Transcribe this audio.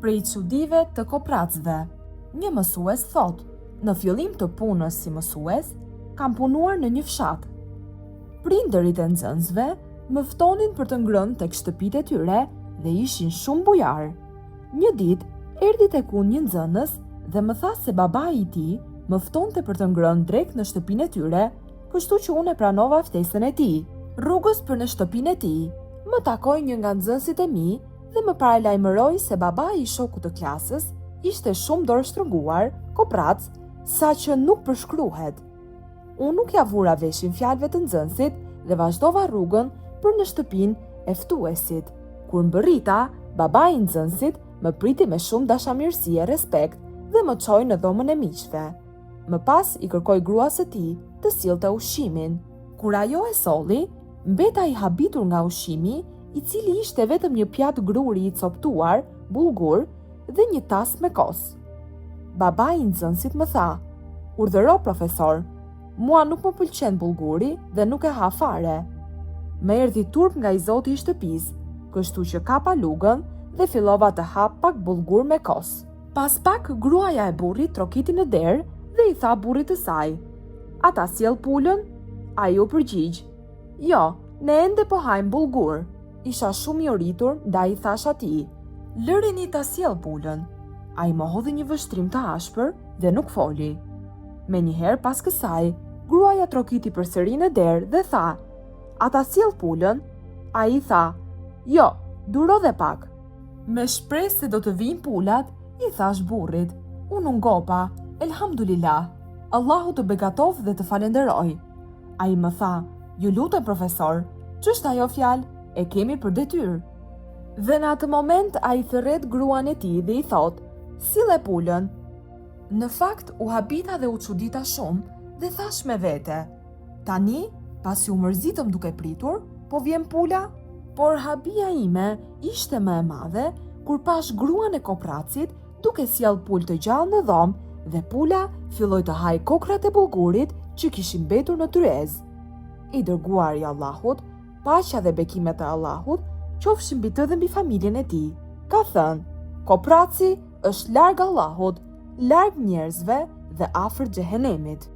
Prej çudive të kopracëve. Një mësues thot: "Në fillim të punës si mësues, kam punuar në një fshat. Prindërit e nxënësve më ftonin për të ngrënë tek shtëpitë e tyre dhe ishin shumë bujar. Një ditë erdhi tek unë një nxënës dhe më tha se babai i tij më ftonte për të ngrënë drek në shtëpinë e tyre, kështu që unë e pranova ftesën e tij. Rrugës për në shtëpinë e tij, më takoi një nga nxënësit e mi dhe më paralajmëroi se babai i shokut të klasës ishte shumë dorështrënguar, koprac, saqë nuk përshkruhet. Unë nuk ja vura veshin fjalëve të nxënësit dhe vazhdova rrugën për në shtëpinë e ftuesit. Kur mbërrita, babai i nxënësit më priti me shumë dashamirësi e respekt dhe më çoi në dhomën e miqve. Më pas i kërkoi gruas së tij të sillte ushqimin. Kur ajo e solli, mbeta i habitur nga ushqimi, i cili ishte vetëm një pjatë gruri i coptuar, bullgur dhe një tas me kos. Babai i nxënësit më tha: "Urdhëro, profesor, mua nuk më pëlqen bullguri dhe nuk e ha fare." Më erdhi turp nga i zoti i shtëpisë, kështu që kapa lugën dhe fillova të hap pak bullgur me kos. Pas pak gruaja e burrit trokiti në derë dhe i tha burrit të saj: "A ta sjell pulën?" Ai u përgjigj: "Jo, ne ende po hajmë bullgur." Isha shumë i uritur, ndaj i thash atij: "Lërini ta sjell pulën." Ai më hodhi një vështrim të ashpër dhe nuk foli. Menjëherë pas kësaj, gruaja trokiti përsëri në derë dhe tha: "A ta sjell pulën?" Ai tha: "Jo, duro dhe pak." Me shpresë se do të vijnë pulat, i thash burrit: "Unë ngopa, elhamdulillah, Allahu të begatov dhe të falenderoj." Ai më tha: "Ju lutem profesor, ç'është ajo fjalë? E kemi për detyrë." Dhe në atë moment ai thërret gruan e tij dhe i thot: "Sille pulën." Në fakt u habita dhe u çudita shumë dhe thash me vete: "Tani, pasi u mërzitëm duke pritur, po vjen pula?" Por habia ime ishte më e madhe kur pash gruan e kopracit duke sjell pulë të gjallë në dhomë dhe pula filloi të haj kokrat e bullgurit që kishin mbetur në tryez. I dërguari i Allahut, paqja dhe bekimet e Allahut qofshin mbi të dhe mbi familjen e tij, ka thënë: "Kopraci është larg Allahut, larg njerëzve dhe afër xhehenemit."